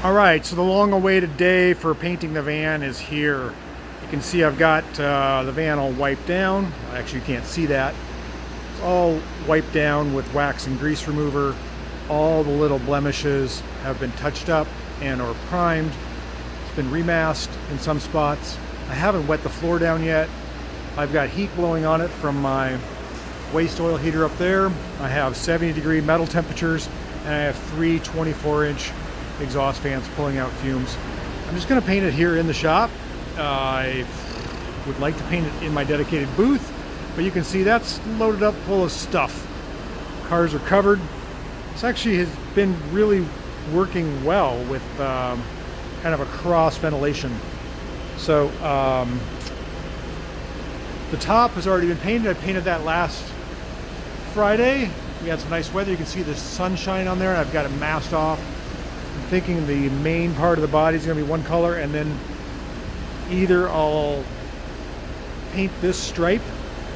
Alright, so the long-awaited day for painting the van is here. You can see I've got the van all wiped down. Actually, you can't see that. It's all wiped down with wax and grease remover. All the little blemishes have been touched up and or primed. It's been remasked in some spots. I haven't wet the floor down yet. I've got heat blowing on it from my waste oil heater up there. I have 70-degree metal temperatures, and I have three 24-inch exhaust fans pulling out fumes. I'm just going to paint it here in the shop. I would like to paint it in my dedicated booth, but you can see that's loaded up full of stuff. Cars are covered. This actually has been really working well with kind of a cross ventilation. So the top has already been painted. I painted that last Friday. We had some nice weather. You can see the sunshine on there. I've got it masked off. I'm thinking the main part of the body is going to be one color, and then either I'll paint this stripe,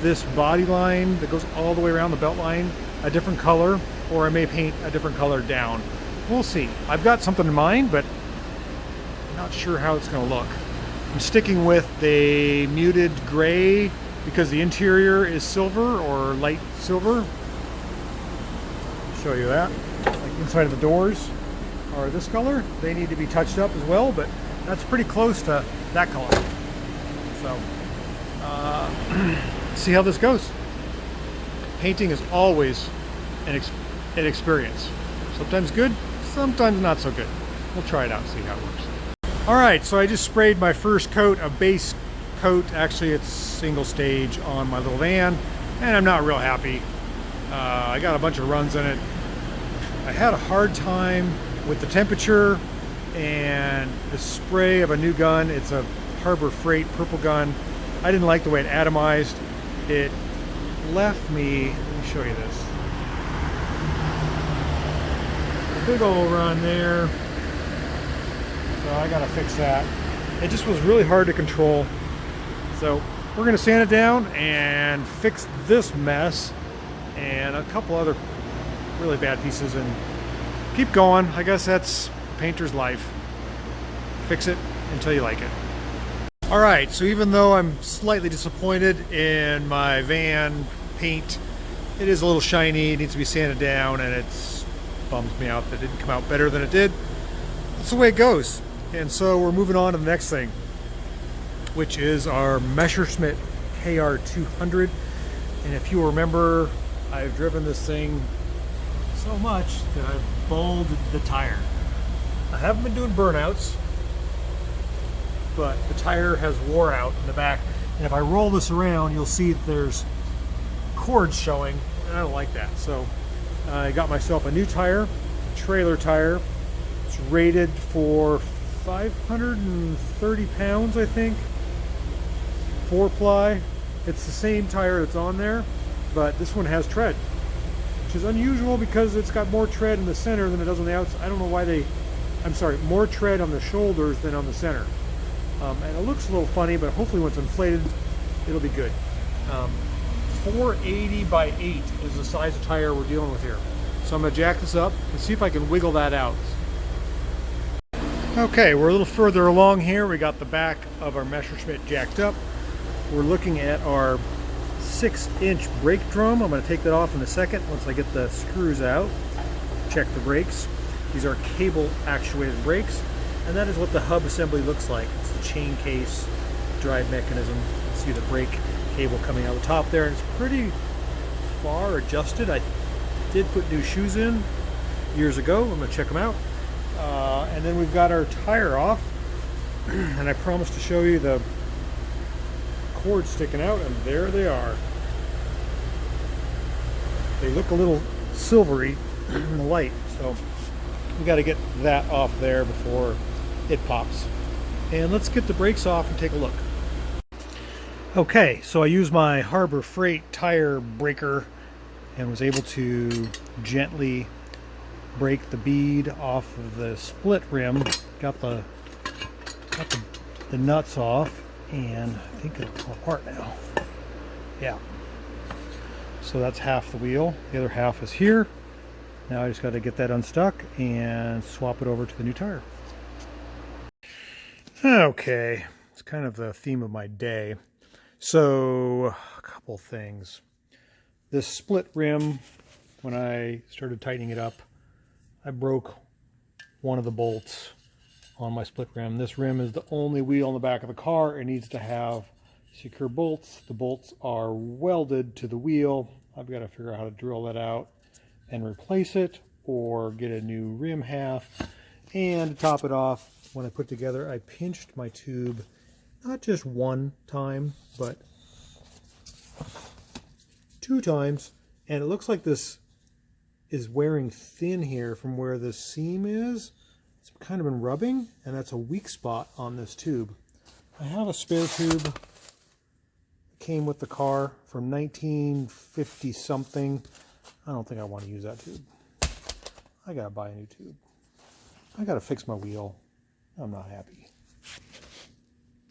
this body line that goes all the way around the belt line, a different color, or I may paint a different color down. We'll see. I've got something in mind, but I'm not sure how it's going to look. I'm sticking with a muted gray because the interior is silver or light silver. I'll show you that. Like inside of the doors are this color. They need to be touched up as well, but that's pretty close to that color. So, see how this goes. Painting is always an experience. Sometimes good, sometimes not so good. We'll try it out and see how it works. Alright, so I just sprayed my first coat, a base coat. Actually, it's single stage on my little van, and I'm not real happy. I got a bunch of runs in it. I had a hard time with the temperature and the spray of a new gun. It's a Harbor Freight purple gun. I didn't like the way it atomized. It left me, let me show you this. A big old run there. So I gotta fix that. It just was really hard to control. So we're gonna sand it down and fix this mess and a couple other really bad pieces and keep going. I guess that's painter's life. Fix it until you like it. Alright, so even though I'm slightly disappointed in my van paint, it is a little shiny, it needs to be sanded down, and it bums me out that it didn't come out better than it did. That's the way it goes. And so we're moving on to the next thing, which is our Messerschmitt KR200. And if you remember, I've driven this thing so much that I've bowled the tire. I haven't been doing burnouts, but the tire has wore out in the back. And if I roll this around, you'll see that there's cords showing, and I don't like that. So I got myself a new tire, a trailer tire. It's rated for 530 pounds, I think. 4-ply. It's the same tire that's on there, but this one has tread, which is unusual because it's got more tread in the center than it does on the outside. I don't know why more tread on the shoulders than on the center. And it looks a little funny, but hopefully once inflated, it'll be good. 480 by 8 is the size of tire we're dealing with here. So I'm gonna jack this up and see if I can wiggle that out. Okay, we're a little further along here. We got the back of our Messerschmitt jacked up. We're looking at our 6-inch brake drum. I'm going to take that off in a second once I get the screws out. Check the brakes. These are cable actuated brakes, and that is what the hub assembly looks like. It's the chain case drive mechanism. You can see the brake cable coming out the top there, and it's pretty far adjusted. I did put new shoes in years ago. I'm going to check them out. And then we've got our tire off, and I promised to show you the cords sticking out, and there they are. They look a little silvery in the light, so we got to get that off there before it pops. And let's get the brakes off and take a look. Okay, so I used my Harbor Freight tire breaker and was able to gently break the bead off of the split rim. Got the nuts off, and I think it'll come apart now. Yeah. So that's half the wheel. The other half is here. Now I just got to get that unstuck and swap it over to the new tire. Okay, it's kind of the theme of my day. So, a couple things. This split rim, when I started tightening it up, I broke one of the bolts on my split rim. This rim is the only wheel in the back of the car. It needs to have secure bolts. The bolts are welded to the wheel. I've got to figure out how to drill that out and replace it or get a new rim half. And to top it off, when I put together, I pinched my tube not just one time, but 2 times. And it looks like this is wearing thin here from where the seam is. It's kind of been rubbing, and that's a weak spot on this tube. I have a spare tube that came with the car from 1950 something. I don't think I want to use that tube. I gotta buy a new tube. I gotta fix my wheel. I'm not happy.